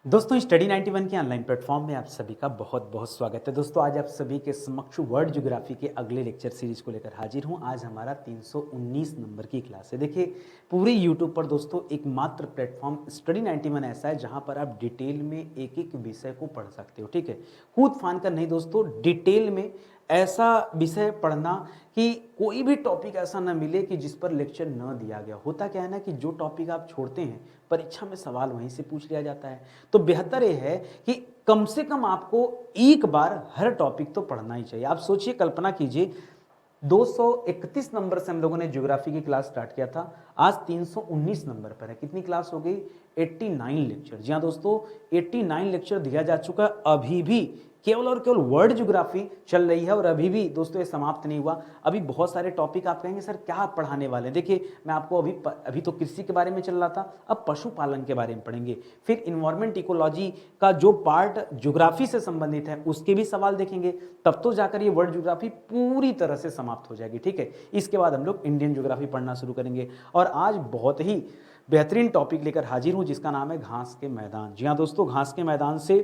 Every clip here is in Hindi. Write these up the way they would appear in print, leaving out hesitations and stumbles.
दोस्तों स्टडी 91 के ऑनलाइन प्लेटफॉर्म में आप सभी का बहुत बहुत स्वागत है। दोस्तों आज आप सभी के समक्ष वर्ल्ड ज्योग्राफी के अगले लेक्चर सीरीज को लेकर हाजिर हूं। आज हमारा 319 नंबर की क्लास है। देखिए पूरे यूट्यूब पर दोस्तों एकमात्र प्लेटफॉर्म स्टडी 91 ऐसा है जहां पर आप डिटेल में एक एक विषय को पढ़ सकते हो। ठीक है, कूद फान कर नहीं दोस्तों, डिटेल में ऐसा विषय पढ़ना कि कोई भी टॉपिक ऐसा ना मिले कि जिस पर लेक्चर न दिया गया। होता क्या है ना कि जो टॉपिक आप छोड़ते हैं परीक्षा में सवाल वहीं से पूछ लिया जाता है। तो बेहतर ये है कि कम से कम आपको एक बार हर टॉपिक तो पढ़ना ही चाहिए। आप सोचिए, कल्पना कीजिए 231 नंबर से हम लोगों ने ज्योग्राफी की क्लास स्टार्ट किया था, आज 319 नंबर पर है। कितनी क्लास हो गई? 89 लेक्चर। जी हाँ दोस्तों, 89 लेक्चर दिया जा चुका। अभी भी केवल और केवल वर्ल्ड ज्योग्राफी चल रही है और अभी भी दोस्तों ये समाप्त नहीं हुआ। अभी बहुत सारे टॉपिक आप कहेंगे सर क्या आप पढ़ाने वाले हैं। देखिए मैं आपको अभी तो कृषि के बारे में चल रहा था, अब पशुपालन के बारे में पढ़ेंगे। फिर इन्वायरमेंट इकोलॉजी का जो पार्ट ज्योग्राफी से संबंधित है उसके भी सवाल देखेंगे, तब तो जाकर ये वर्ल्ड ज्योग्राफी पूरी तरह से समाप्त हो जाएगी। ठीक है, इसके बाद हम लोग इंडियन ज्योग्राफी पढ़ना शुरू करेंगे। और आज बहुत ही बेहतरीन टॉपिक लेकर हाजिर हूं जिसका नाम है घास के मैदान। जी हाँ दोस्तों, घास के मैदान से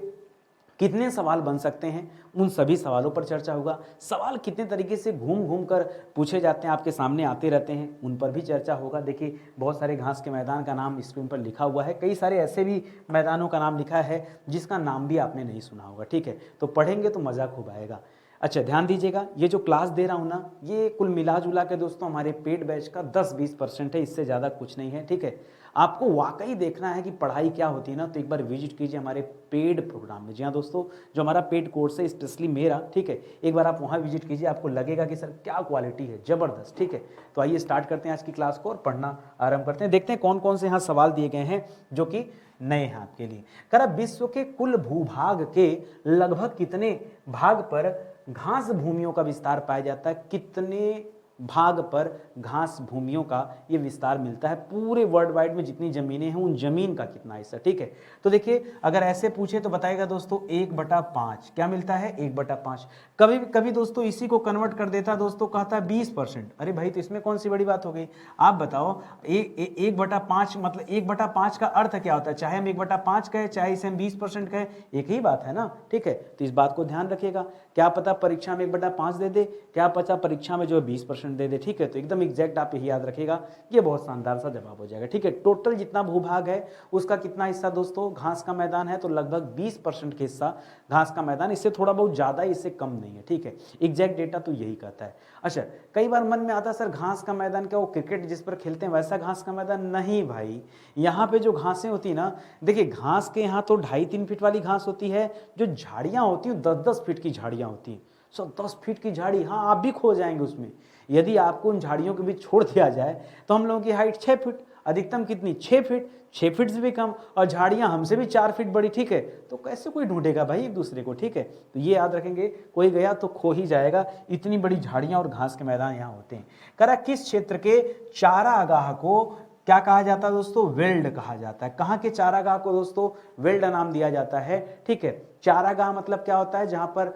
कितने सवाल बन सकते हैं उन सभी सवालों पर चर्चा होगा। सवाल कितने तरीके से घूम घूम कर पूछे जाते हैं, आपके सामने आते रहते हैं, उन पर भी चर्चा होगा। देखिए बहुत सारे घास के मैदान का नाम स्क्रीन पर लिखा हुआ है, कई सारे ऐसे भी मैदानों का नाम लिखा है जिसका नाम भी आपने नहीं सुना होगा। ठीक है, तो पढ़ेंगे तो मज़ा खूब आएगा। अच्छा ध्यान दीजिएगा, ये जो क्लास दे रहा हूँ ना, ये कुल मिला जुला के दोस्तों हमारे पेड बैच का 10-20% है, इससे ज़्यादा कुछ नहीं है। ठीक है, आपको वाकई देखना है कि पढ़ाई क्या होती है ना, तो एक बार विजिट कीजिए हमारे पेड प्रोग्राम में। जी हाँ दोस्तों, जो हमारा पेड कोर्स है स्पेशली मेरा, ठीक है, एक बार आप वहाँ विजिट कीजिए, आपको लगेगा कि सर क्या क्वालिटी है, ज़बरदस्त। ठीक है, तो आइए स्टार्ट करते हैं आज की क्लास को और पढ़ना आरंभ करते हैं। देखते हैं कौन कौन से यहाँ सवाल दिए गए हैं जो कि नए हैं आपके लिए। करा विश्व के कुल भूभाग के लगभग कितने भाग पर घास भूमियों का विस्तार पाया जाता है? कितने भाग पर घास भूमियों का ये विस्तार मिलता है? पूरे वर्ल्ड वाइड में जितनी जमीनें हैं उन जमीन का कितना हिस्सा? ठीक है, तो देखिए अगर ऐसे पूछे तो बताएगा दोस्तों 1/5 क्या मिलता है? 1/5। कभी कभी दोस्तों इसी को कन्वर्ट कर देता दोस्तों, कहता है 20%। अरे भाई तो इसमें कौन सी बड़ी बात हो गई? आप बताओ 1/5 मतलब 1/5 का अर्थ क्या होता है? चाहे हम 1/5 कहे चाहे इसे हम 20% कहे, एक ही बात है ना। ठीक है, तो इस बात को ध्यान रखिएगा। क्या पता परीक्षा में 1/5 दे दे, क्या पता परीक्षा में जो 20% दे दे। ठीक है, तो एकदम एग्जैक्ट आप यही याद रखिएगा, ये बहुत शानदार सा जवाब हो जाएगा। ठीक है, टोटल जितना भूभाग है उसका कितना हिस्सा दोस्तों घास का मैदान है? तो लगभग 20% के हिस्सा घास का मैदान, इससे थोड़ा बहुत ज्यादा है, इससे कम नहीं है। ठीक है, एग्जैक्ट डेटा तो यही कहता है। अच्छा, कई बार मन में आता है सर घास का मैदान क्या वो क्रिकेट जिस पर खेलते हैं वैसा घास का मैदान? नहीं भाई, यहाँ पे जो घासें होती है ना, देखिए घास के यहाँ तो 2.5-3 फीट वाली घास होती है, जो झाड़ियाँ होती हैं 10-10 फीट की झाड़ियाँ होती हैं। 10 फीट की झाड़ी, हाँ आप भी खो जाएंगे उसमें। यदि आपको उन झाड़ियों के बीच छोड़ दिया जाए तो हम लोगों की हाइट 6 फीट, अधिकतम कितनी? 6 फीट, 6 फीट से भी कम, और झाड़ियां हमसे भी 4 फीट बड़ी। ठीक है, तो कैसे कोई ढूंढेगा भाई एक दूसरे को? ठीक है, तो ये याद रखेंगे, कोई गया तो खो ही जाएगा, इतनी बड़ी झाड़ियां और घास के मैदान यहाँ होते हैं। करा किस क्षेत्र के चारागाह को क्या कहा जाता है दोस्तों? वेल्ड कहा जाता है। कहाँ के चारागाह को दोस्तों वेल्ड नाम दिया जाता है? ठीक है, चारागाह मतलब क्या होता है? जहां पर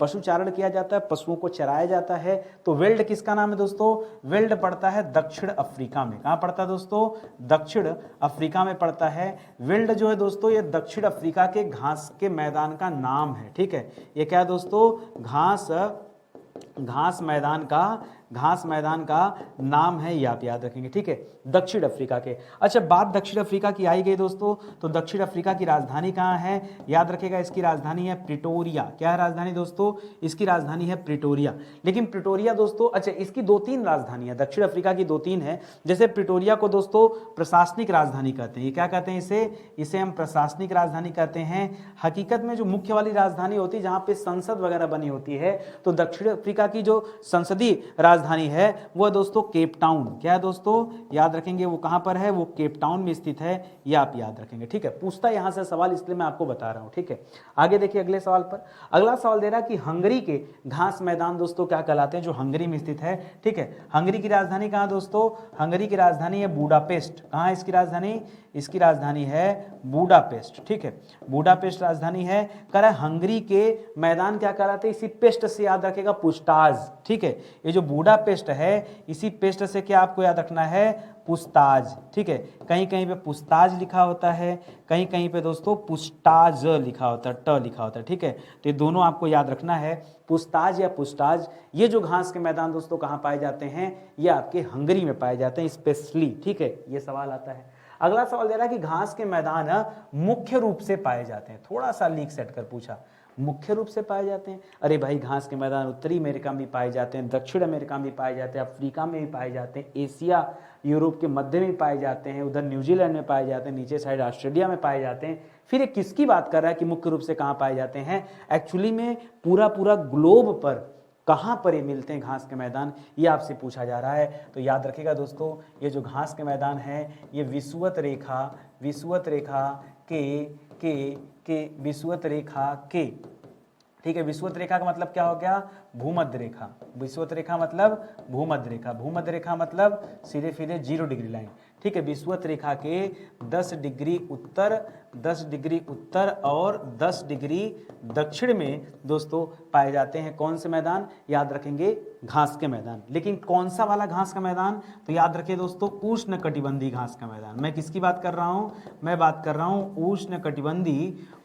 पशु चारण किया जाता है, पशुओं को चराया जाता है। तो वेल्ड किसका नाम है दोस्तों? वेल्ड पड़ता है दक्षिण अफ्रीका में। कहां पड़ता है दोस्तों? दक्षिण अफ्रीका में पड़ता है। वेल्ड जो है दोस्तों ये दक्षिण अफ्रीका के घास के मैदान का नाम है। ठीक है, ये क्या है दोस्तों? घास मैदान का नाम है, ये आप याद रखेंगे। ठीक है, दक्षिण अफ्रीका के। अच्छा, बात दक्षिण अफ्रीका की आई गई दोस्तों, तो दक्षिण अफ्रीका की राजधानी कहाँ है? याद रखिएगा, इसकी राजधानी है प्रिटोरिया। क्या है राजधानी दोस्तों? इसकी राजधानी है प्रिटोरिया। लेकिन प्रिटोरिया दोस्तों, अच्छा इसकी 2-3 राजधानियां, दक्षिण अफ्रीका की 2-3 है। जैसे प्रिटोरिया को दोस्तों प्रशासनिक राजधानी कहते हैं। ये क्या कहते हैं? इसे हम प्रशासनिक राजधानी कहते हैं। हकीकत में जो मुख्य वाली राजधानी होती है, जहां पे संसद वगैरह बनी होती है, तो दक्षिण अफ्रीका की जो संसदीय राजधानी है वो दोस्तों केप टाउन। क्या है दोस्तों? याद रखेंगे, वो कहां पर है? वो केप टाउन में स्थित है, ये आप याद रखेंगे। ठीक है, पूछता है यहां से सवाल, इसलिए मैं आपको बता रहा हूं। ठीक है, आगे देखिए अगले सवाल पर। अगला सवाल दे रहा कि हंगरी के घास मैदान दोस्तों क्या कहलाते हैं, जो हंगरी में स्थित है? ठीक है, हंगरी की राजधानी कहां दोस्तों? हंगरी की राजधानी है बुडापेस्ट। कहां है इसकी राजधानी? इसकी राजधानी है बूडापेस्ट, ठीक है, बूडापेस्ट राजधानी है। कह रहा है हंगरी के मैदान क्या कहलाते हैं, इसी पेस्ट से याद रखेगा पुस्ताज, ठीक है, ये जो बूडापेस्ट है इसी पेस्ट से क्या आपको याद रखना है, पुस्ताज, ठीक है, कहीं कहीं पे पुस्ताज लिखा होता है, कहीं कहीं पे दोस्तों पुस्ताज लिखा होता है, ट लिखा होता है, ठीक है, तो ये दोनों आपको याद रखना है, पुस्ताज या पुस्ताज। ये जो घास के मैदान दोस्तों कहाँ पाए जाते हैं, ये आपके हंगरी में पाए जाते हैं स्पेशली, ठीक है, ये सवाल आता है। अगला सवाल दे रहा है कि घास के मैदान मुख्य रूप से पाए जाते हैं, थोड़ा सा लीक सेट कर पूछा, मुख्य रूप से पाए जाते हैं। अरे भाई घास के मैदान उत्तरी अमेरिका में पाए जाते हैं, दक्षिण अमेरिका में पाए जाते हैं, अफ्रीका में भी पाए जाते हैं, एशिया यूरोप के मध्य में पाए जाते हैं, उधर न्यूजीलैंड में पाए जाते हैं, नीचे साइड ऑस्ट्रेलिया में पाए जाते हैं। फिर ये किसकी बात कर रहा है कि मुख्य रूप से कहाँ पाए जाते हैं, एक्चुअली में पूरा पूरा ग्लोब पर कहाँ पर ये मिलते हैं घास के मैदान, ये आपसे पूछा जा रहा है। तो याद रखिएगा दोस्तों, ये जो घास के मैदान है ये विषुवत रेखा विषुवत रेखा के, ठीक है, विषुवत रेखा का मतलब क्या हो गया, भूमध्य रेखा, विषुवत रेखा मतलब भूमध्य रेखा, भूमध्य रेखा मतलब सीधे सीधे 0 डिग्री लाइन, ठीक है, विषुवत रेखा के 10 डिग्री उत्तर और 10 डिग्री दक्षिण में दोस्तों पाए जाते हैं कौन से मैदान, याद रखेंगे घास के मैदान। लेकिन कौन सा वाला घास का मैदान, तो याद रखिए दोस्तों उष्णकटिबंधीय घास का मैदान। मैं किसकी बात कर रहा हूं, मैं बात कर रहा हूं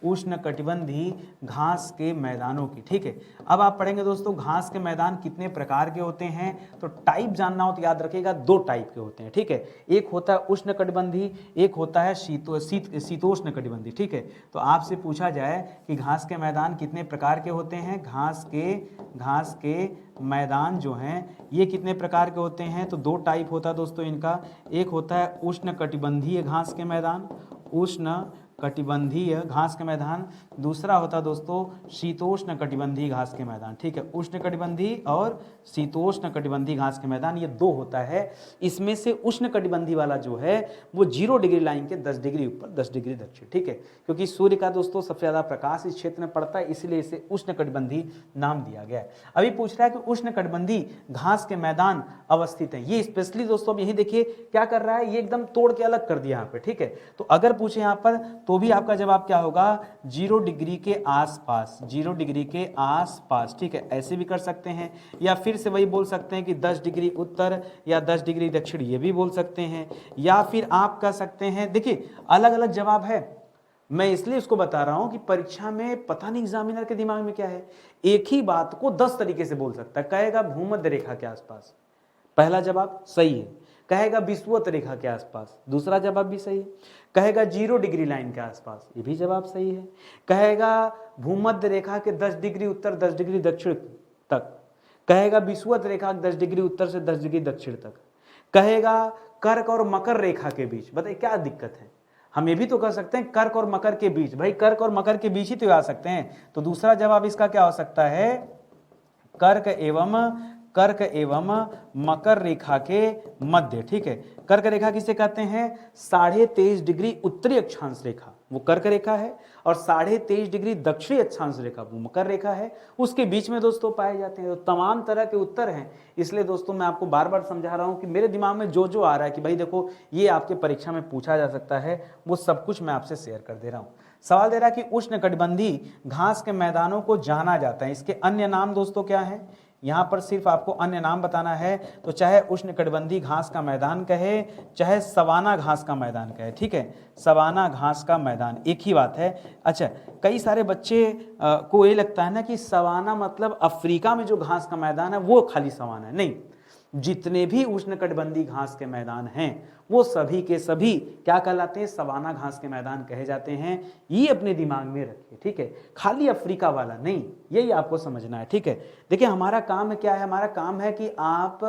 उष्णकटिबंधीय घास के मैदानों की, ठीक है। अब आप पढ़ेंगे दोस्तों घास के मैदान कितने प्रकार के होते हैं, तो टाइप जानना हो तो याद रखिएगा 2 टाइप के होते हैं, ठीक है, एक होता है उष्णकटिबंधीय, एक होता है शीतोष्ण कटिबंधीय, ठीक है। तो आपसे पूछा जाए कि घास के मैदान कितने प्रकार के होते हैं, घास के मैदान जो हैं ये कितने प्रकार के होते हैं, तो 2 टाइप होता है दोस्तों इनका, एक होता है उष्णकटिबंधीय घास के मैदान, उष्णकटिबंधीय घास के मैदान, दूसरा होता है दोस्तों शीतोष्ण कटिबंधीय घास के मैदान, ठीक है, उष्णकटिबंधीय और शीतोष्ण कटिबंधीय घास के मैदान, ये 2 होता है। इसमें से उष्णकटिबंधीय वाला जो है वो 0 डिग्री लाइन के 10 डिग्री ऊपर 10 डिग्री दक्षिण, ठीक है, क्योंकि सूर्य का दोस्तों सबसे ज्यादा प्रकाश इस क्षेत्र में पड़ता है, इसलिए इसे उष्णकटिबंधीय नाम दिया गया है। अभी पूछ रहा है कि उष्णकटिबंधीय घास के मैदान अवस्थित है, ये स्पेशली दोस्तों अब यही देखिए क्या कर रहा है, ये एकदम तोड़ के अलग कर दिया यहाँ पे, ठीक है। तो अगर पूछे यहाँ पर तो भी आपका जवाब क्या होगा, 0 डिग्री के आसपास, 0 डिग्री के आसपास, ठीक है, ऐसे भी कर सकते हैं, या फिर से वही बोल सकते हैं कि 10 डिग्री उत्तर या 10 डिग्री दक्षिण, ये भी बोल सकते हैं, या फिर आप कह सकते हैं, देखिए अलग अलग जवाब है। मैं इसलिए इसको बता रहा हूं कि परीक्षा में पता नहीं एग्जामिनर के दिमाग में क्या है, एक ही बात को 10 तरीके से बोल सकता है। कहेगा भूमध्य रेखा के आसपास, पहला जवाब सही है, कहेगा विषुवत रेखा के आसपास, दूसरा जवाब भी सही है, कहेगा 0 डिग्री लाइन के आसपास, ये भी जवाब सही है, कहेगा भूमध्य रेखा के 10 डिग्री उत्तर 10 डिग्री दक्षिण तक, कहेगा विषुवत रेखा 10 डिग्री उत्तर से 10 डिग्री दक्षिण तक, कहेगा कर्क और मकर रेखा के बीच। बताइए क्या दिक्कत है, हम ये भी तो कर सकते हैं कर्क और मकर के बीच, भाई कर्क और मकर के बीच ही तो आ सकते हैं, तो दूसरा जवाब इसका क्या हो सकता है, कर्क एवं मकर रेखा के मध्य, ठीक है। कर्क रेखा किसे कहते हैं, 23.5 डिग्री उत्तरी अक्षांश रेखा वो कर्क रेखा है, और 23.5 डिग्री दक्षिणी अक्षांश रेखा वो मकर रेखा है, उसके बीच में दोस्तों पाए जाते हैं। तो तमाम तरह के उत्तर हैं, इसलिए दोस्तों मैं आपको बार बार समझा रहा हूं कि मेरे दिमाग में जो जो आ रहा है कि भाई देखो ये आपके परीक्षा में पूछा जा सकता है, वो सब कुछ मैं आपसे शेयर कर दे रहा हूं। सवाल दे रहा है कि उष्णकटिबंधीय घास के मैदानों को जाना जाता है, इसके अन्य नाम दोस्तों क्या है, यहां पर सिर्फ आपको अन्य नाम बताना है, तो चाहे उष्णकटिबंधीय घास का मैदान कहे, चाहे सवाना घास का मैदान कहे, ठीक है, सवाना घास का मैदान एक ही बात है। अच्छा, कई सारे बच्चे को ये लगता है ना कि सवाना मतलब अफ्रीका में जो घास का मैदान है वो खाली सवाना है, नहीं, जितने भी उष्णकटिबंधीय घास के मैदान हैं वो सभी के सभी क्या कहलाते हैं, सवाना घास के मैदान कहे जाते हैं, ये अपने दिमाग में रखिए, ठीक है, खाली अफ्रीका वाला नहीं, यही आपको समझना है, ठीक है। देखिए हमारा काम है क्या है, हमारा काम है कि आप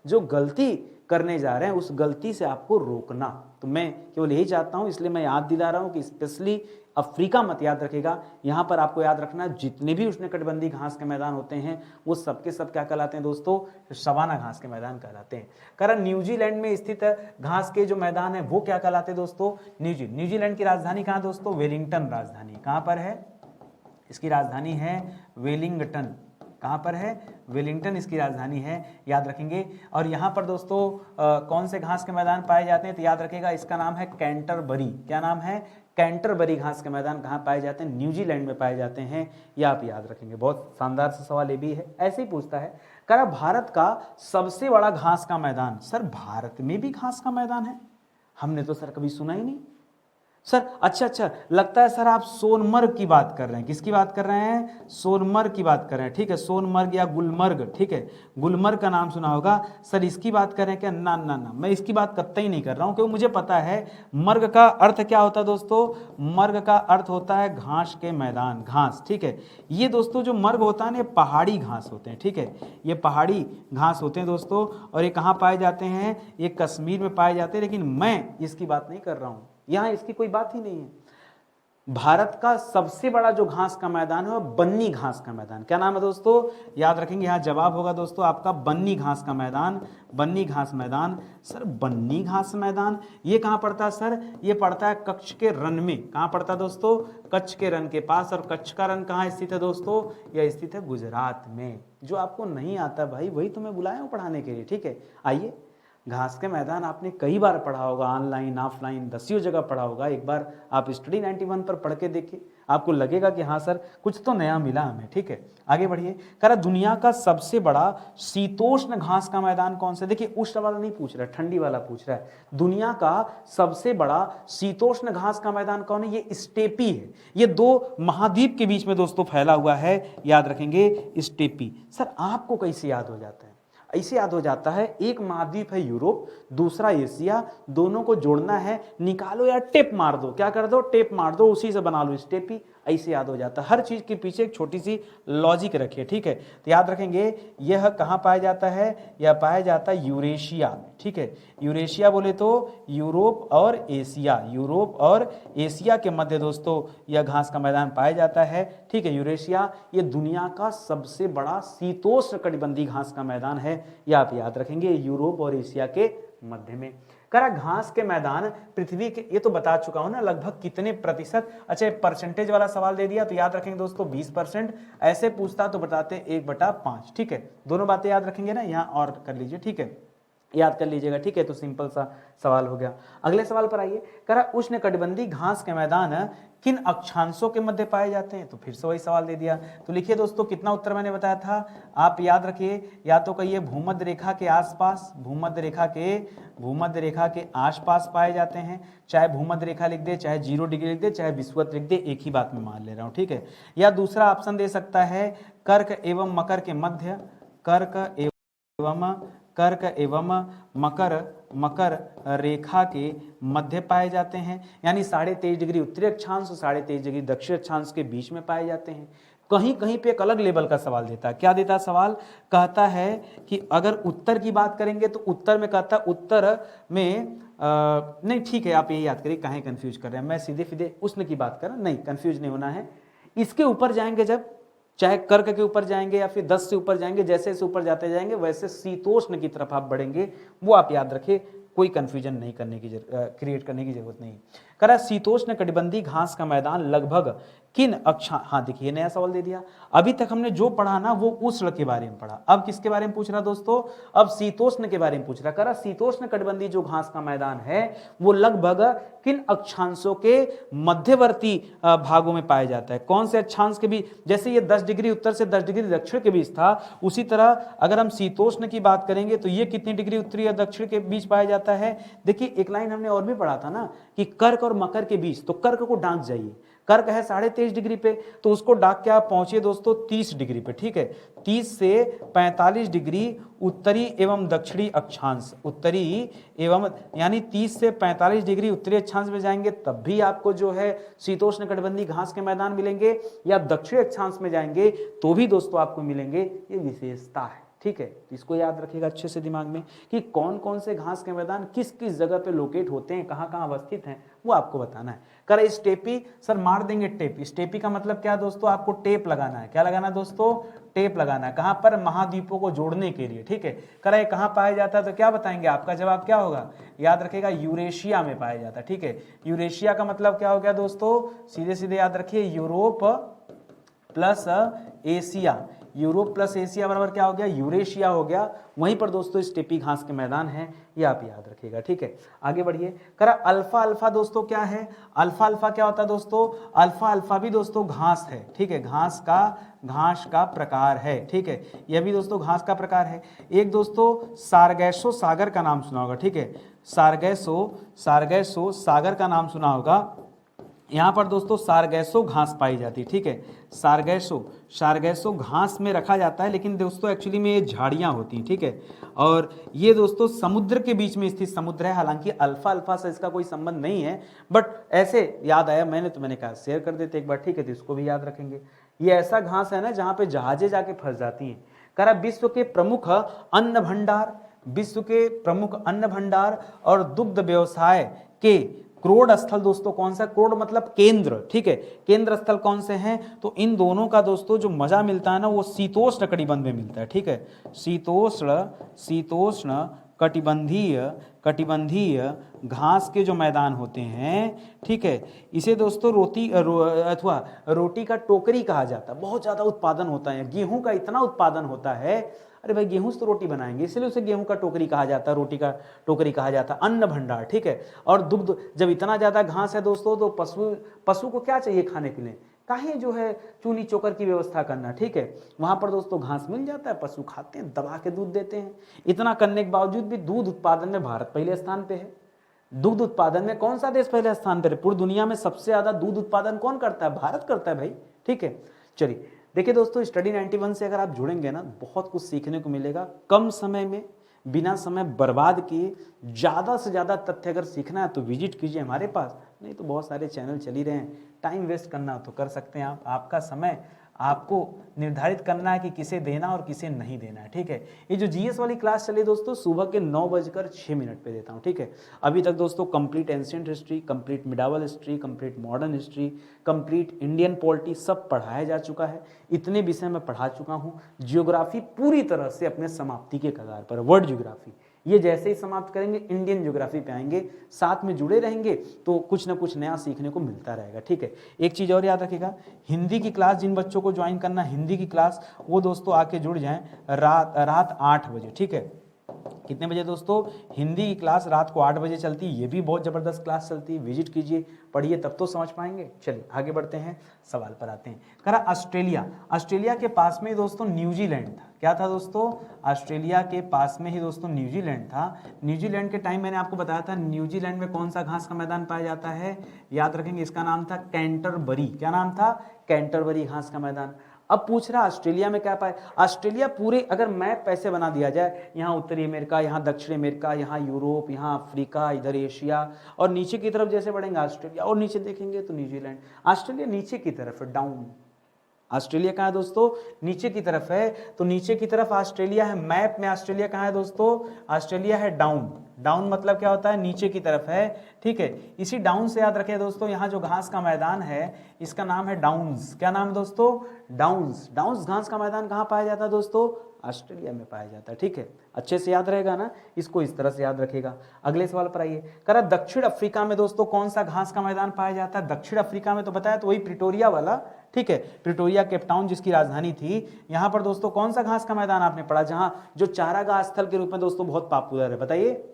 जो गलती करने जा रहे हैं उस गलती से आपको रोकना, तो मैं केवल यही चाहता हूं, इसलिए मैं याद दिला रहा हूं कि स्पेशली अफ्रीका मत याद रखेगा, यहाँ पर आपको याद रखना जितने भी उष्णकटिबंधीय घास के मैदान होते हैं वो सबके सब क्या कहलाते हैं दोस्तों, सवाना घास के मैदान कहलाते हैं। कारण न्यूजीलैंड में स्थित घास के जो मैदान है वो क्या कहलाते हैं दोस्तों, न्यूजीलैंड की राजधानी कहाँ दोस्तों, वेलिंगटन राजधानी, कहाँ पर है, इसकी राजधानी है वेलिंगटन, कहाँ पर है, वेलिंगटन इसकी राजधानी है, याद रखेंगे। और यहाँ पर दोस्तों कौन से घास के मैदान पाए जाते हैं, तो याद रखेगा इसका नाम है कैंटरबरी, क्या नाम है, कैंटरबरी घास के मैदान कहाँ पाए जाते हैं? न्यूजीलैंड में पाए जाते हैं, ये आप याद रखेंगे। बहुत शानदार सा सवाल ये भी है। ऐसे ही पूछता है, कह रहा भारत का सबसे बड़ा घास का मैदान। सर भारत में भी घास का मैदान है? हमने तो सर कभी सुना ही नहीं। सर अच्छा, लगता है सर आप सोनमर्ग की बात कर रहे हैं। किसकी बात कर रहे हैं? सोनमर्ग की बात कर रहे हैं, ठीक है। सोनमर्ग या गुलमर्ग, ठीक है, गुलमर्ग का नाम सुना होगा। सर इसकी बात कर रहे हैं क्या? ना ना ना, मैं इसकी बात कतई नहीं कर रहा हूं, क्योंकि मुझे पता है मर्ग का अर्थ क्या होता है दोस्तों। मर्ग का अर्थ होता है घास के मैदान, घास, ठीक है। ये दोस्तों जो मर्ग होता है ना, पहाड़ी घास होते हैं, ठीक है, ये पहाड़ी घास होते हैं दोस्तों। और ये कहाँ पाए जाते हैं? ये कश्मीर में पाए जाते हैं। लेकिन मैं इसकी बात नहीं कर रहा हूं, यहां इसकी कोई बात ही नहीं है। भारत का सबसे बड़ा जो घास का मैदान है वो बन्नी घास का मैदान। क्या नाम है दोस्तों? याद रखेंगे, यहां जवाब होगा दोस्तों आपका बन्नी घास का मैदान, बन्नी घास मैदान। सर बन्नी घास मैदान ये कहां पड़ता है? सर ये पड़ता है कच्छ के रन में। कहां पड़ता है दोस्तों? कच्छ के रन के पास। और कच्छ का रन कहां स्थित है दोस्तों? यह स्थित है गुजरात में। जो आपको नहीं आता भाई, वही तो मैं बुलाया हूं पढ़ाने के लिए, ठीक है। आइए, घास के मैदान आपने कई बार पढ़ा होगा, ऑनलाइन ऑफलाइन दसियों जगह पढ़ा होगा। एक बार आप स्टडी 91 पर पढ़ के देखिए, आपको लगेगा कि हाँ सर कुछ तो नया मिला हमें, ठीक है। आगे बढ़िए, कह रहा दुनिया का सबसे बड़ा शीतोष्ण घास का मैदान कौन सा? देखिए उष्ण वाला नहीं पूछ रहा है, ठंडी वाला पूछ रहा है। दुनिया का सबसे बड़ा शीतोष्ण घास का मैदान कौन है? ये स्टेपी है। ये दो महाद्वीप के बीच में दोस्तों फैला हुआ है, याद रखेंगे, स्टेपी। सर आपको कैसे याद हो जाता है? ऐसे याद हो जाता है, एक महाद्वीप है यूरोप, दूसरा एशिया, दोनों को जोड़ना है, निकालो या टेप मार दो। क्या कर दो? टेप मार दो, उसी से बना लो स्टेपी। ऐसे याद हो जाता है। हर चीज के पीछे एक छोटी सी लॉजिक रखिए, ठीक है। तो याद रखेंगे, यह कहाँ पाया जाता है? यह पाया जाता है यूरेशिया में, ठीक है। यूरेशिया बोले तो यूरोप और एशिया, यूरोप और एशिया के मध्य दोस्तों यह घास का मैदान पाया जाता है, ठीक है। यूरेशिया ये दुनिया का सबसे बड़ा शीतोष्ण कटिबंधीय घास का मैदान है, यह आप याद रखेंगे, यूरोप और एशिया के मध्य में। करा घास के मैदान पृथ्वी के, ये तो बता चुका हूं ना, लगभग कितने प्रतिशत। अच्छा परसेंटेज वाला सवाल दे दिया तो याद रखेंगे दोस्तों 20%। ऐसे पूछता तो बताते 1/5, ठीक है। दोनों बातें याद रखेंगे ना, यहां और कर लीजिए, ठीक है, याद कर लीजिएगा, ठीक है। तो सिंपल सा सवाल हो गया। अगले सवाल पर आइए, कह रहा उष्ण कटिबंधीय घास के मैदान किन अक्षांशों के मध्य पाए जाते हैं? तो फिर से वही सवाल दे दिया। तो लिखिए दोस्तों, कितना उत्तर मैंने बताया था, आप याद रखिए। या तो कहिए भूमध्य रेखा के आसपास, भूमध्य रेखा के आसपास पाए जाते हैं। चाहे भूमध्य रेखा लिख दे, चाहे 0 डिग्री लिख दे, चाहे विषुवत लिख दे, एक ही बात में मान ले रहा हूं, ठीक है। या दूसरा ऑप्शन दे सकता है कर्क एवं मकर के मध्य, कर्क एवं मकर रेखा के मध्य पाए जाते हैं, यानी 23.5 डिग्री उत्तरी अक्षांश और 23.5 डिग्री दक्षिण अक्षांश के बीच में पाए जाते हैं। कहीं कहीं पे एक अलग लेवल का सवाल देता है। क्या देता है सवाल? कहता है कि अगर उत्तर की बात करेंगे तो उत्तर में कहता है, उत्तर में नहीं, ठीक है, आप ये याद करिए, काहे कंफ्यूज कर रहे हैं, मैं सीधे सीधे उष्ण की बात कर रहा हूं, नहीं कंफ्यूज नहीं होना है। इसके ऊपर जाएंगे जब, चाहे कर्क के ऊपर जाएंगे या फिर 10 से ऊपर जाएंगे, जैसे जैसे ऊपर जाते जाएंगे वैसे शीतोष्ण की तरफ आप बढ़ेंगे, वो आप याद रखिए, कोई कंफ्यूजन नहीं करने की क्रिएट करने की जरूरत नहीं। करा शीतोष्ण कटिबंधीय घास का मैदान लगभग किन हाँ देखिए नया सवाल दे दिया। अभी तक हमने जो पढ़ा ना वो उष्ण के बारे में पढ़ा, अब किसके बारे में पूछ रहा दोस्तों? अब शीतोष्ण के बारे में पूछ रहा। करा शीतोष्ण कटिबंधीय जो घास का मैदान है वो लगभग किन अक्षांशों के मध्यवर्ती भागों में पाया जाता है? कौन से अक्षांश के बीच? जैसे ये 10 डिग्री उत्तर से 10 डिग्री दक्षिण के बीच था, उसी तरह अगर हम शीतोष्ण की बात करेंगे तो ये कितनी डिग्री उत्तरी या दक्षिण के बीच पाया जाता है? देखिए एक लाइन हमने और भी पढ़ा था ना कि कर्क और मकर के बीच, तो कर्क को डांक जाइए, कर्क है 23.5 डिग्री पे, तो उसको डाक के आप पहुंचे दोस्तों 30 डिग्री पे, ठीक है। 30 से 45 डिग्री उत्तरी एवं दक्षिणी अक्षांश, उत्तरी एवं यानी 30 से 45 डिग्री उत्तरी अक्षांश में जाएंगे तब भी आपको जो है शीतोष्ण कटिबंधीय घास के मैदान मिलेंगे, या दक्षिणी अक्षांश में जाएंगे तो भी दोस्तों आपको मिलेंगे। ये विशेषता है, ठीक है। तो इसको याद रखिएगा अच्छे से दिमाग में कि कौन कौन से घास के मैदान किस किस जगह पे लोकेट होते हैं, कहाँ कहाँ अवस्थित हैं, वो आपको बताना है। कर स्टेपी, सर मार देंगे टेप। स्टेपी का मतलब क्या दोस्तों? आपको टेप लगाना है। क्या लगाना है दोस्तों? टेप लगाना है। कहां पर? महाद्वीपों को जोड़ने के लिए, ठीक है। कर कहां पाया जाता है तो क्या बताएंगे? आपका जवाब क्या होगा? याद रखेगा यूरेशिया में पाया जाता है, ठीक है। यूरेशिया का मतलब क्या हो गया दोस्तों? सीधे सीधे याद रखिए, Europe plus Asia, Europe plus Asia बराबर क्या हो गया, यूरेशिया हो गया। वहीं पर दोस्तों स्टेपी घास के मैदान हैं, ये आप याद रखिएगा, ठीक है। आगे बढ़िए, करा अल्फा अल्फा दोस्तों क्या है, अल्फा अल्फा क्या होता है दोस्तों, अल्फा अल्फा भी दोस्तों घास है, ठीक है, घास का प्रकार है, ठीक है, यह भी दोस्तों घास का प्रकार है। एक दोस्तों सारगैसो सागर का नाम सुना होगा, ठीक है, सारगैसो सागर का नाम सुना होगा। यहाँ पर दोस्तों सारगैसो घास पाई जाती है, ठीक है, सारगैसो घास में रखा जाता है, लेकिन दोस्तों एक्चुअली में ये झाड़ियाँ होती हैं, ठीक है। और ये दोस्तों समुद्र के बीच में स्थित समुद्र है, हालांकि अल्फा अल्फा से इसका कोई संबंध नहीं है, बट ऐसे याद आया मैंने कहा शेयर कर देते एक बार, ठीक है, तो इसको भी याद रखेंगे। ये ऐसा घास है ना जहाँ पे जहाजें जाके फंस जाती हैं। करा विश्व के प्रमुख अन्न भंडार और दुग्ध व्यवसाय के क्रोड स्थल दोस्तों कौन सा, क्रोड मतलब केंद्र, ठीक है, केंद्र स्थल कौन से हैं, तो इन दोनों का दोस्तों जो मजा मिलता है ना वो शीतोष्ण कटिबंध में मिलता है, ठीक है, शीतोष्ण कटिबंधीय घास के जो मैदान होते हैं, ठीक है, इसे दोस्तों अथवा रोटी का टोकरी कहा जाता है। बहुत ज्यादा उत्पादन होता है, गेहूं का इतना उत्पादन होता है, अरे भाई गेहूं से तो रोटी बनाएंगे, इसलिए उसे गेहूं का टोकरी कहा जाता है, रोटी का टोकरी कहा जाता है, अन्न भंडार, ठीक है। और दुग्ध, जब इतना ज्यादा घास है दोस्तों तो पशु को क्या चाहिए खाने के लिए, काहे जो है चूनी चोकर की व्यवस्था करना, ठीक है, वहां पर दोस्तों घास मिल जाता है, पशु खाते हैं, दबा के दूध देते हैं। इतना करने के बावजूद भी दूध उत्पादन में भारत पहले स्थान पे है। दूध उत्पादन में कौन सा देश पहले स्थान पर है, पूरी दुनिया में सबसे ज्यादा दूध उत्पादन कौन करता है, भारत करता है भाई, ठीक है। चलिए देखिए दोस्तों, स्टडी 91 से अगर आप जुड़ेंगे ना बहुत कुछ सीखने को मिलेगा, कम समय में बिना समय बर्बाद किए ज़्यादा से ज़्यादा तथ्य अगर सीखना है तो विजिट कीजिए हमारे पास, नहीं तो बहुत सारे चैनल चल ही रहे हैं, टाइम वेस्ट करना तो कर सकते हैं आप, आपका समय आपको निर्धारित करना है कि किसे देना और किसे नहीं देना है, ठीक है। ये जो जीएस वाली क्लास चली दोस्तों सुबह के 9:06 पे देता हूँ, ठीक है। अभी तक दोस्तों complete ancient history, complete medieval history, complete modern history, complete Indian polity सब पढ़ाया जा चुका है। इतने विषय मैं पढ़ा चुका हूँ। जियोग्राफी पूरी तरह से अपने समाप्ति के कगार पर, वर्ल्ड जियोग्राफी ये जैसे ही समाप्त करेंगे इंडियन ज्योग्राफी पे आएंगे, साथ में जुड़े रहेंगे तो कुछ ना कुछ नया सीखने को मिलता रहेगा, ठीक है। एक चीज़ और याद रखिएगा, हिंदी की क्लास जिन बच्चों को ज्वाइन करना, हिंदी की क्लास वो दोस्तों आके जुड़ जाएं रात 8 बजे, ठीक है। कितने बजे दोस्तों, हिंदी की क्लास रात को 8 बजे चलती है, ये भी बहुत ज़बरदस्त क्लास चलती है, विजिट कीजिए, पढ़िए तब तो समझ पाएंगे। चलिए आगे बढ़ते हैं, सवाल पर आते हैं। करा ऑस्ट्रेलिया के पास में दोस्तों न्यूजीलैंड था, क्या था दोस्तों, ऑस्ट्रेलिया के पास में ही दोस्तों न्यूजीलैंड था। न्यूजीलैंड के टाइम मैंने आपको बताया था, न्यूजीलैंड में कौन सा घास का मैदान पाया जाता है, याद रखेंगे, इसका नाम था कैंटरबरी। क्या नाम था, कैंटरबरी घास का मैदान। अब पूछ रहा ऑस्ट्रेलिया में क्या पाए, ऑस्ट्रेलिया पूरे अगर मैप पैसे बना दिया जाए, यहाँ उत्तरी अमेरिका, यहाँ दक्षिण अमेरिका, यहाँ यूरोप, यहाँ अफ्रीका, इधर एशिया, और नीचे की तरफ जैसे बढ़ेंगे ऑस्ट्रेलिया, और नीचे देखेंगे तो न्यूजीलैंड। ऑस्ट्रेलिया नीचे की तरफ है, डाउन, ऑस्ट्रेलिया कहाँ है दोस्तों, नीचे की तरफ है, तो नीचे की तरफ ऑस्ट्रेलिया है। मैप में ऑस्ट्रेलिया कहाँ है दोस्तों, ऑस्ट्रेलिया है डाउन। डाउन मतलब क्या होता है, नीचे की तरफ है, ठीक है। इसी डाउन से याद रखें दोस्तों, यहाँ जो घास का मैदान है इसका नाम है डाउन्स। क्या नाम है दोस्तों, डाउन्स। डाउन्स घास का मैदान कहाँ पाया जाता है दोस्तों, ऑस्ट्रेलिया में पाया जाता है, ठीक है। अच्छे से याद रहेगा ना, इसको इस तरह से याद रखेगा। अगले सवाल पर आइए, करा दक्षिण अफ्रीका में दोस्तों कौन सा घास का मैदान पाया जाता है, दक्षिण अफ्रीका में तो बताया, तो वही प्रिटोरिया वाला, ठीक है, प्रिटोरिया केप टाउन जिसकी राजधानी थी। यहाँ पर दोस्तों कौन सा घास का मैदान आपने पढ़ा, जहाँ जो चारागाह स्थल के रूप में दोस्तों बहुत पॉपुलर है, बताइए,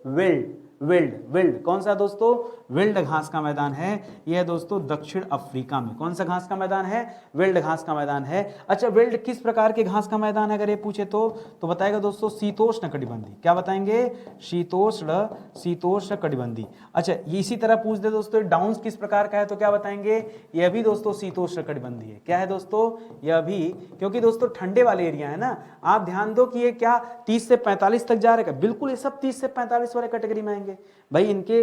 विल्ड कौन सा दोस्तों, विल्ड घास का मैदान है, यह दोस्तों दक्षिण अफ्रीका में। कौन सा घास का मैदान है, विल्ड घास का मैदान है। अच्छा, विल्ड किस प्रकार के घास का मैदान है अगर ये पूछे तो बताएगा दोस्तों शीतोष्ण कटिबंधी। क्या बताएंगे, शीतोष्ण कटिबंधी। अच्छा, ये इसी तरह पूछ दे दोस्तों डाउन्स किस प्रकार का है, तो क्या बताएंगे, यह भी दोस्तों शीतोष्ण कटिबंधी है। क्या है दोस्तों, यह भी, क्योंकि दोस्तों ठंडे वाले एरिया है ना, आप ध्यान दो कि ये क्या 30 से 45 तक जा रहा है, बिल्कुल ये सब 30 से 45 वाले कैटेगरी में आएंगे भाई। इनके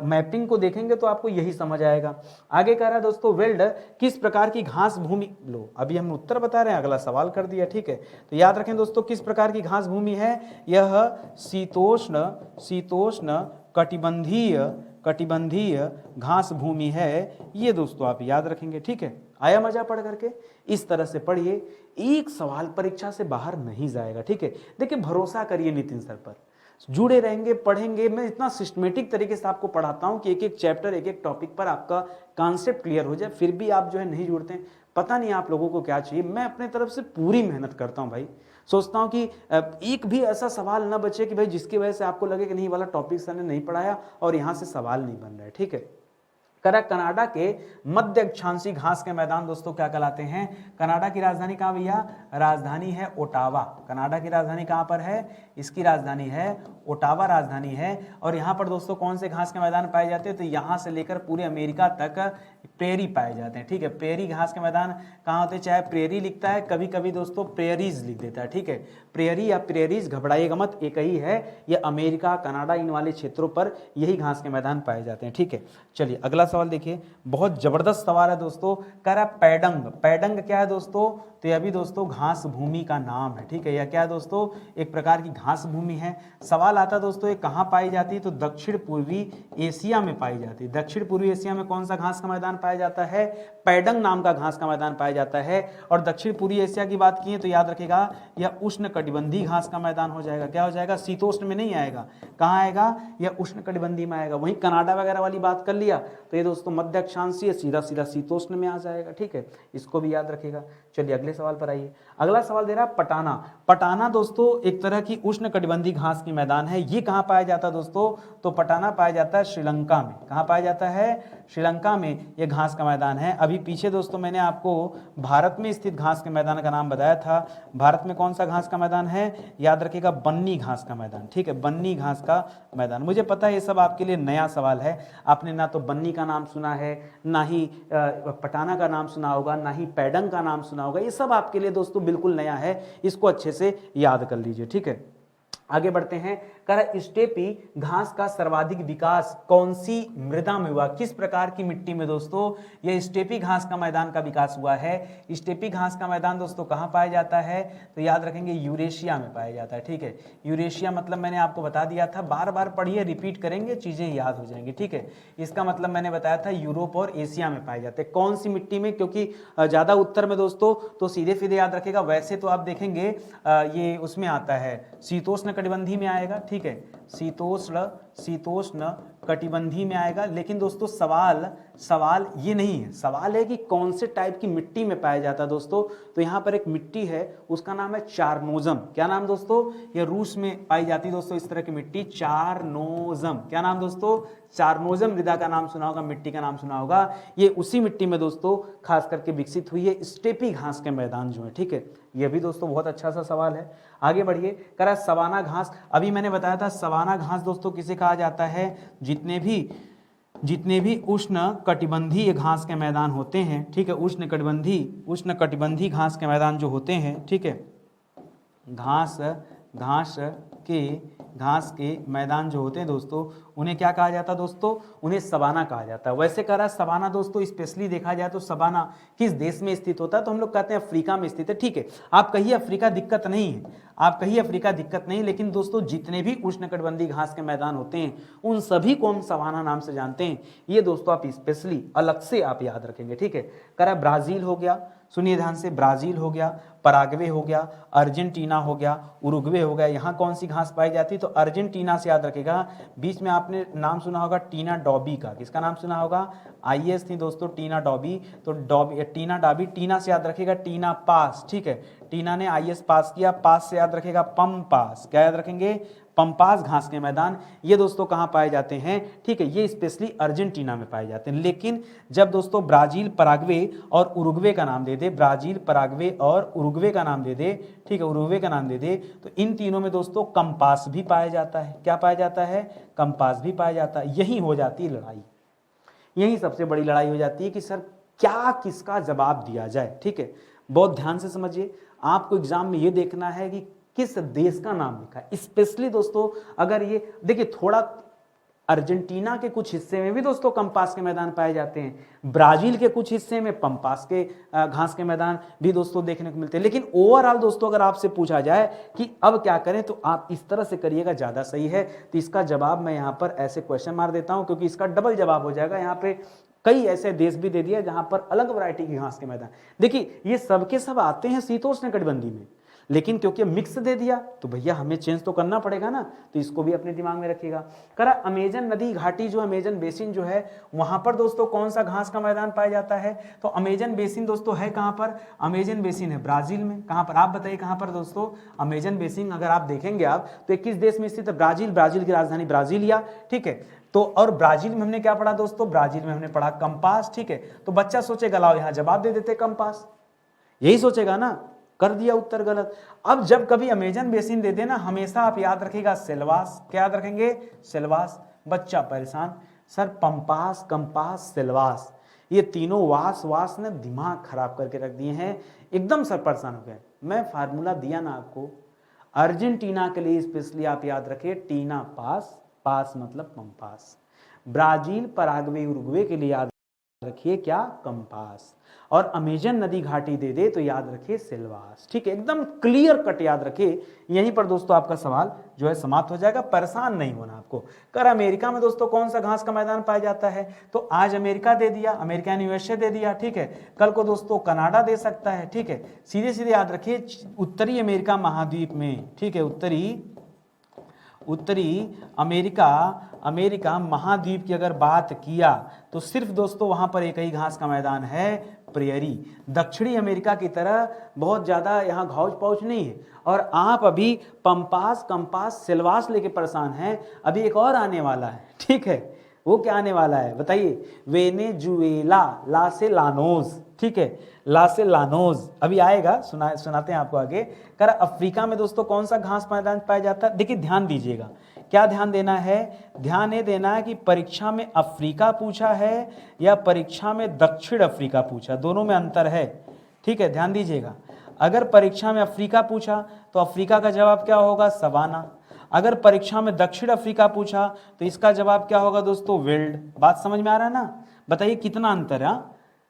मैपिंग को देखेंगे तो आपको यही समझ आएगा। आगे कह रहा है दोस्तों, वेल्ड किस प्रकार की घास भूमि, लो अभी हम उत्तर बता रहे हैं, अगला सवाल कर दिया, ठीक है। तो याद रखें दोस्तों, किस प्रकार की घास भूमि है, यह शीतोष्ण कटिबंधीय घास भूमि है, ये दोस्तों आप याद रखेंगे, ठीक है। आया मजा पढ़ करके, इस तरह से पढ़िए, एक सवाल परीक्षा से बाहर नहीं जाएगा, ठीक है। देखिए भरोसा करिए नितिन सर पर, जुड़े रहेंगे, पढ़ेंगे। मैं इतना सिस्टमेटिक तरीके से आपको पढ़ाता हूँ कि एक एक चैप्टर, एक एक टॉपिक पर आपका कॉन्सेप्ट क्लियर हो जाए, फिर भी आप जो है नहीं जुड़ते हैं। पता नहीं आप लोगों को क्या चाहिए। मैं अपने तरफ से पूरी मेहनत करता हूँ भाई। सोचता हूँ कि एक भी ऐसा सवाल ना बचे कि भाई जिसकी वजह से आपको लगे कि नहीं वाला टॉपिक सर ने नहीं पढ़ाया और यहाँ से सवाल नहीं बन रहा है। ठीक है, कनाडा के मध्य अक्षांशीय घास के मैदान दोस्तों क्या कहलाते हैं? कनाडा की राजधानी कहाँ भैया? राजधानी है ओटावा। कनाडा की राजधानी कहाँ पर है? इसकी राजधानी है ओटावा राजधानी है। और यहाँ पर दोस्तों कौन से घास के मैदान पाए जाते हैं? तो यहाँ से लेकर पूरे अमेरिका तक प्रेरी पाए जाते हैं। ठीक है, प्रेरी घास के मैदान कहाँ होते हैं? चाहे प्रेरी लिखता है, कभी कभी दोस्तों प्रेरीज लिख देता है। ठीक है, प्रेरी या प्रेरीज, घबराइएगा मत, एक ही है। ये अमेरिका, कनाडा, इन वाले क्षेत्रों पर यही घास के मैदान पाए जाते हैं। ठीक है, चलिए अगला सवाल देखिए, बहुत जबरदस्त सवाल है दोस्तों। कह रहा है पैडंग। पैडंग क्या है दोस्तों? तो यह भी दोस्तों घास भूमि का नाम है। ठीक है, यह क्या है दोस्तों? एक प्रकार की घास भूमि है। सवाल आता है दोस्तों ये कहाँ पाई जाती है? तो दक्षिण पूर्वी एशिया में पाई जाती है। दक्षिण पूर्वी एशिया में कौन सा घास का मैदान पाया जाता है? पैडंग नाम का घास का मैदान पाया जाता है। और दक्षिण पूर्वी एशिया की बात की तो याद रखेगा यह उष्ण कटिबंधीय घास का मैदान हो जाएगा। क्या हो जाएगा? शीतोष्ण में नहीं आएगा। कहाँ आएगा? यह उष्ण कटिबंधीय में आएगा। वहीं कनाडा वगैरह वाली बात कर लिया तो ये दोस्तों मध्य अक्षांशीय, सीधा सीधा शीतोष्ण में आ जाएगा। ठीक है, इसको भी याद रखेगा। चलिए अगले सवाल पर आइए। अगला सवाल दे रहा है पटाना। पटाना दोस्तों एक तरह की उष्ण कटिबंधीय घास की मैदान है। ये कहाँ पाया जाता है दोस्तों? तो पटाना पाया जाता है श्रीलंका में। कहाँ पाया जाता है? श्रीलंका में ये घास का मैदान है। अभी पीछे दोस्तों मैंने आपको भारत में स्थित घास के मैदान का नाम बताया था। भारत में कौन सा घास का मैदान है? याद रखिएगा, बन्नी घास का मैदान। ठीक है, बन्नी घास का मैदान। मुझे पता है ये सब आपके लिए नया सवाल है। आपने ना तो बन्नी का नाम सुना है, ना ही पटाना का नाम सुना होगा, ना ही पैडंग का नाम सुना होगा। ये सब आपके लिए दोस्तों बिल्कुल नया है, इसको अच्छे से याद कर लीजिए। ठीक है, आगे बढ़ते हैं। कह रहा स्टेपी घास का सर्वाधिक विकास कौन सी मृदा में हुआ? किस प्रकार की मिट्टी में दोस्तों यह स्टेपी घास का मैदान का विकास हुआ है? स्टेपी घास का मैदान दोस्तों कहाँ पाया जाता है? तो याद रखेंगे यूरेशिया में पाया जाता है। ठीक है, यूरेशिया मतलब मैंने आपको बता दिया था, बार बार पढ़िए, रिपीट करेंगे, चीजें याद हो जाएंगी। ठीक है, इसका मतलब मैंने बताया था यूरोप और एशिया में पाए जाते हैं। कौन सी मिट्टी में? क्योंकि ज्यादा उत्तर में दोस्तों तो सीधे सीधे याद रखेगा। वैसे तो आप देखेंगे ये उसमें आता है, शीतोष्ण कटिबंधीय में आएगा। ठीक है, शीतोष्ण कटिबंधीय में आएगा। लेकिन दोस्तों सवाल ये नहीं है। सवाल है कि कौन से टाइप की मिट्टी में पाया जाता है दोस्तों। तो यहाँ पर एक मिट्टी है, उसका नाम है चारनोजम। क्या नाम दोस्तों? ये रूस में पाई जाती है दोस्तों इस तरह की मिट्टी, चारनोजम। क्या नाम दोस्तों? चारनोजम मृदा का नाम सुना होगा, मिट्टी का नाम सुना होगा। ये उसी मिट्टी में दोस्तों खास करके विकसित हुई है स्टेपी घास के मैदान जो है। ठीक है, ये भी दोस्तों बहुत अच्छा सा सवाल है। आगे बढ़िए। कह रहा है सवाना घास। अभी मैंने बताया था सवाना घास दोस्तों किसे कहा जाता है? जितने भी उष्ण कटिबंधीय घास के मैदान होते हैं। ठीक है, उष्ण कटिबंधीय घास के मैदान जो होते हैं। ठीक है, घास के मैदान जो होते हैं दोस्तों उन्हें क्या कहा जाता है दोस्तों? उन्हें सवाना कहा जाता है। वैसे कह रहा है सवाना दोस्तों स्पेशली देखा जाए तो सवाना किस देश में स्थित होता है? तो हम लोग कहते हैं अफ्रीका में स्थित है। ठीक है, आप कहिए अफ्रीका दिक्कत नहीं है, आप कहिए अफ्रीका दिक्कत नहीं, लेकिन दोस्तों जितने भी उष्णकटिबंधीय घास के मैदान होते हैं उन सभी को हम सवाना नाम से जानते हैं। ये दोस्तों आप स्पेशली अलग से आप याद रखेंगे। ठीक है, कह रहा है ब्राजील हो गया, सुनिए ध्यान से, ब्राजील हो गया, पराग्वे हो गया, अर्जेंटीना हो गया, उरुग्वे हो गया। यहाँ कौन सी घास पाई जाती है? तो अर्जेंटीना से याद रखेगा। बीच में आपने नाम सुना होगा टीना डॉबी का। किसका नाम सुना होगा? आईएएस थी दोस्तों टीना डॉबी। तो टीना डॉबी, टीना से याद रखेगा टीना पास। ठीक है, टीना ने आईएएस पास किया। पास से याद रखेगा पंपास। क्या याद रखेंगे? पंपास घास के मैदान। ये दोस्तों कहाँ पाए जाते हैं? ठीक है, ये स्पेशली अर्जेंटीना में पाए जाते हैं। लेकिन जब दोस्तों ब्राजील, पराग्वे और उरुग्वे का नाम दे दे, ब्राजील, पराग्वे और उरुग्वे का नाम दे दे, ठीक है, उरुग्वे का नाम दे दे, तो इन तीनों में दोस्तों कंपास भी पाया जाता है। क्या पाया जाता है? कंपास भी पाया जाता है। यही हो जाती है लड़ाई, यही सबसे बड़ी लड़ाई हो जाती है कि सर क्या किसका जवाब दिया जाए। ठीक है, बहुत ध्यान से समझिए। आपको एग्जाम में ये देखना है कि किस देश का नाम लिखा है। स्पेशली दोस्तों अगर ये देखिए, थोड़ा अर्जेंटीना के कुछ हिस्से में भी दोस्तों कंपास के मैदान पाए जाते हैं, ब्राजील के कुछ हिस्से में पंपास के घास के मैदान भी दोस्तों देखने को मिलते हैं। लेकिन ओवरऑल दोस्तों अगर आपसे पूछा जाए कि अब क्या करें, तो आप इस तरह से करिएगा, ज्यादा सही है। तो इसका जवाब मैं यहाँ पर ऐसे क्वेश्चन मार देता हूँ, क्योंकि इसका डबल जवाब हो जाएगा। यहाँ पे कई ऐसे देश भी दे दिए जहां पर अलग वैरायटी की घास के मैदान। देखिए ये सब के सब आते हैं शीतोष्ण कटिबंधीय में, लेकिन क्योंकि मिक्स दे दिया तो भैया हमें चेंज तो करना पड़ेगा ना, तो इसको भी अपने दिमाग में रखिएगा। करा अमेजन नदी घाटी जो अमेजन बेसिन जो है वहां पर दोस्तों कौन सा घास का मैदान पाया जाता है? तो अमेजन बेसिन दोस्तों है कहां पर? अमेजन बेसिन है ब्राजील में। कहां पर? आप बताइए कहां पर दोस्तों अमेजन बेसिन? अगर आप देखेंगे आप तो किस देश में स्थित है? ब्राजील। ब्राजील की राजधानी ब्राजीलिया, ठीक है। तो और ब्राजील में हमने क्या पढ़ा दोस्तों? ब्राजील में हमने पढ़ा कंपास, ठीक है। तो बच्चा सोचेगा लाओ यहां जवाब दे देते कंपास, यही सोचेगा ना, कर दिया उत्तर गलत। अब जब कभी अमेजन बेसिन दे देना हमेशा आप याद रखिएगा सेल्वास। क्या याद रखेंगे? सेल्वास। बच्चा परेशान, सर पंपास, कंपास, सेल्वास, ये तीनों वास ने दिमाग खराब करके रख दिए हैं, एकदम सर परेशान हो गए। मैं फार्मूला दिया ना आपको, अर्जेंटीना के लिए स्पेशली आप याद रखिए टीना पास, पास मतलब पंपास। ब्राजील, पराग्वे, उरुग्वे के लिए याद रखिए क्या? कंपास। और अमेजन नदी घाटी दे दे तो याद रखिए सेल्वास, ठीक है। एकदम क्लियर कट याद रखिए। यहीं पर दोस्तों आपका सवाल जो है समाप्त हो जाएगा, परेशान नहीं होना आपको। कर अमेरिका में दोस्तों कौन सा घास का मैदान पाया जाता है? तो आज अमेरिका दे दिया, अमेरिका ने यूएसए दे दिया, ठीक है। कल को दोस्तों कनाडा दे सकता है, ठीक है। सीधे सीधे याद रखिए उत्तरी अमेरिका महाद्वीप में, ठीक है, उत्तरी अमेरिका महाद्वीप की अगर बात किया तो सिर्फ दोस्तों वहां पर एक ही घास का मैदान है, प्रेयरी। दक्षिणी अमेरिका की तरह बहुत ज्यादा यहाँ घौच पौच नहीं है। और आप अभी पंपास, कंपास, सेल्वास लेके परेशान हैं, अभी एक और आने वाला है, ठीक है। वो क्या आने वाला है बताइए? वेनेजुएला, ला से लानोज, ठीक है, ला से लानोज अभी आएगा, सुनाते हैं आपको आगे। कर अफ्रीका में दोस्तों कौन सा घास मैदान पाया जाता है? देखिए ध्यान दीजिएगा, क्या ध्यान देना है? ध्यान ये देना है कि परीक्षा में अफ्रीका पूछा है या परीक्षा में दक्षिण अफ्रीका पूछा, दोनों में अंतर है, ठीक है, ध्यान दीजिएगा। अगर परीक्षा में अफ्रीका पूछा तो अफ्रीका का जवाब क्या होगा? सवाना। अगर परीक्षा में दक्षिण अफ्रीका पूछा तो इसका जवाब क्या होगा दोस्तों? विल्ड। बात समझ में आ रहा है ना? बताइए कितना अंतर है।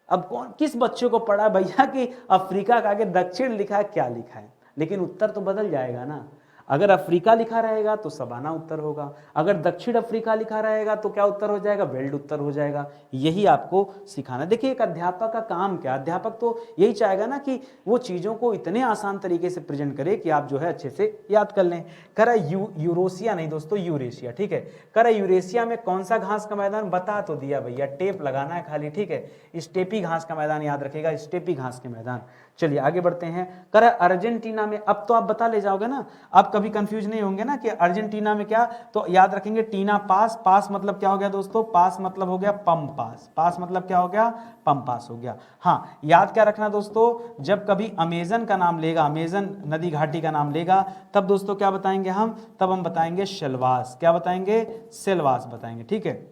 अब कौन किस बच्चे को पढ़ा भैया कि अफ्रीका का आगे दक्षिण लिखा है, क्या लिखा है? लेकिन उत्तर तो बदल जाएगा ना। अगर अफ्रीका लिखा रहेगा तो सवाना उत्तर होगा, अगर दक्षिण अफ्रीका लिखा रहेगा तो क्या उत्तर हो जाएगा? वेल्ड उत्तर हो जाएगा। यही आपको सिखाना। देखिए एक अध्यापक का काम क्या? अध्यापक तो यही चाहेगा ना कि वो चीज़ों को इतने आसान तरीके से प्रेजेंट करे कि आप जो है अच्छे से याद कर लें। करा यूरोसिया नहीं दोस्तों, यूरेशिया, ठीक है। करा यूरेशिया में कौन सा घास का मैदान? बता तो दिया भैया, टेप लगाना है खाली, ठीक है। स्टेपी घास का मैदान याद रखेगा, स्टेपी घास के मैदान। चलिए आगे बढ़ते हैं। करा अर्जेंटीना में, अब तो आप बता ले जाओगे ना, आप कभी कंफ्यूज नहीं होंगे ना कि अर्जेंटीना में क्या, तो याद रखेंगे टीना पास। पास मतलब क्या हो गया दोस्तों? पास मतलब हो गया पंपास। पास मतलब क्या हो गया? पंपास हो गया। हाँ याद क्या रखना दोस्तों, जब कभी अमेजन का नाम लेगा, अमेजन नदी घाटी का नाम लेगा, तब दोस्तों क्या बताएंगे हम? तब हम बताएंगे सेल्वास। क्या बताएंगे? सेल्वास बताएंगे, ठीक है,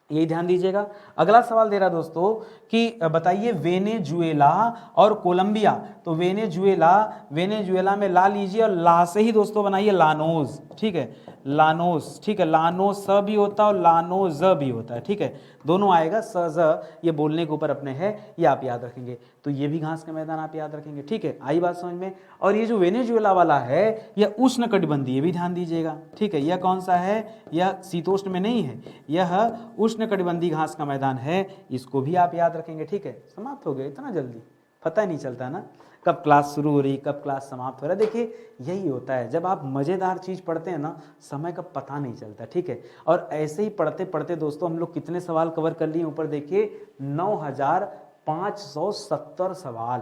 यही ध्यान दीजिएगा। अगला सवाल दे रहा दोस्तों कि बताइए वेनेजुएला और कोलंबिया। तो वेनेजुएला में ला लीजिए और ला से ही दोस्तों बनाइए लानोज, ठीक है, लानोस, ठीक है। लानो स भी होता है और लानो ज भी होता है, ठीक है, दोनों आएगा। स ज ये बोलने के ऊपर अपने है, ये आप याद रखेंगे। तो ये भी घास का मैदान आप याद रखेंगे, ठीक है, आई बात समझ में। और ये जो वेनेजुएला वाला है यह उष्णकटिबंधीय, ये भी ध्यान दीजिएगा, ठीक है। यह कौन सा है? यह शीतोष्ण में नहीं है, यह उष्णकटिबंधीय घास का मैदान है, इसको भी आप याद रखेंगे, ठीक है। समाप्त हो गया, इतना जल्दी पता ही नहीं चलता ना कब क्लास शुरू हो रही, कब क्लास समाप्त हो रहा है। देखिए यही होता है, जब आप मज़ेदार चीज़ पढ़ते हैं ना, समय का पता नहीं चलता, ठीक है। और ऐसे ही पढ़ते पढ़ते दोस्तों हम लोग कितने सवाल कवर कर लिए ऊपर देखिए, 9570 सवाल।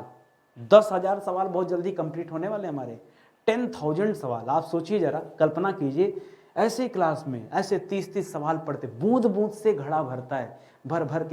10,000 सवाल बहुत जल्दी कंप्लीट होने वाले हमारे, 10,000 सवाल। आप सोचिए जरा, कल्पना कीजिए ऐसे क्लास में ऐसे 30-30 सवाल पढ़ते, बूंद बूंद से घड़ा भरता है, भर भर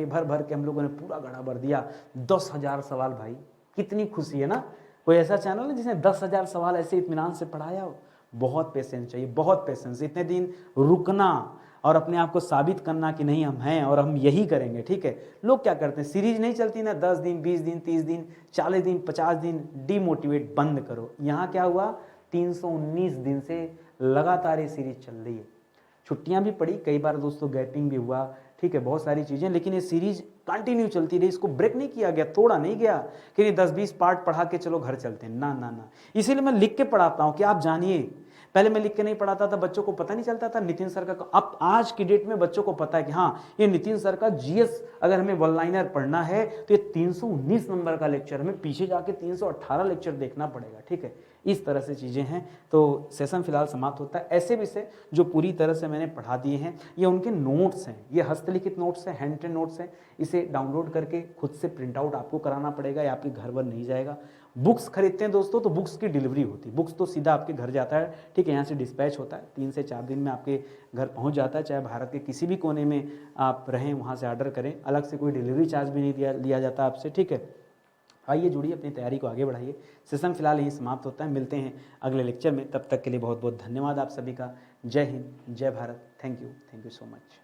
के हम लोगों ने पूरा घड़ा भर दिया। 10,000 सवाल भाई, कितनी खुशी है ना। कोई ऐसा चैनल है जिसने 10,000 सवाल ऐसे इत्मीनान से पढ़ाया हो? बहुत पेशेंस चाहिए, बहुत पेशेंस। इतने दिन रुकना और अपने आप को साबित करना कि नहीं हम हैं और हम यही करेंगे, ठीक है। लोग क्या करते हैं, सीरीज नहीं चलती ना, 10 दिन 20 दिन 30 दिन 40 दिन 50 दिन, डीमोटिवेट बंद करो। यहाँ क्या हुआ, 319 दिन से लगातार ये सीरीज चल रही है। छुट्टियां भी पड़ी कई बार दोस्तों, गैपिंग भी हुआ, ठीक है, बहुत सारी चीज़ें, लेकिन ये सीरीज कंटिन्यू चलती रही, इसको ब्रेक नहीं किया गया, तोड़ा नहीं गया कि नहीं 10-20 पार्ट पढ़ा के चलो घर चलते हैं, ना ना ना। इसीलिए मैं लिख के पढ़ाता हूँ कि आप जानिए। पहले मैं लिख के नहीं पढ़ाता था, बच्चों को पता नहीं चलता था नितिन सर का। अब आज की डेट में बच्चों को पता है कि हाँ ये नितिन सर का जीएस अगर हमें वन लाइनर पढ़ना है तो ये 319 नंबर का लेक्चर, हमें पीछे जाके 318 लेक्चर देखना पड़ेगा, ठीक है। इस तरह से चीज़ें हैं। तो सेशन फिलहाल समाप्त होता है। ऐसे विषय जो पूरी तरह से मैंने पढ़ा दिए हैं, ये उनके नोट्स हैं, ये हस्तलिखित नोट्स हैं, हैंड रिटन नोट्स हैं। इसे डाउनलोड करके खुद से प्रिंट आउट आपको कराना पड़ेगा, या आपके घर पर नहीं जाएगा। बुक्स खरीदते हैं दोस्तों तो बुक्स की डिलीवरी होती है, बुक्स तो सीधा आपके घर जाता है, ठीक है, यहाँ से डिस्पैच होता है, 3 से 4 दिन में आपके घर पहुँच जाता है। चाहे भारत के किसी भी कोने में आप रहें, वहाँ से ऑर्डर करें, अलग से कोई डिलीवरी चार्ज भी नहीं लिया जाता आपसे, ठीक है। आइए जुड़िए, अपनी तैयारी को आगे बढ़ाइए। सेशन फिलहाल यहीं समाप्त होता है, मिलते हैं अगले लेक्चर में। तब तक के लिए बहुत बहुत धन्यवाद आप सभी का। जय हिंद, जय Bharat. Thank you so much.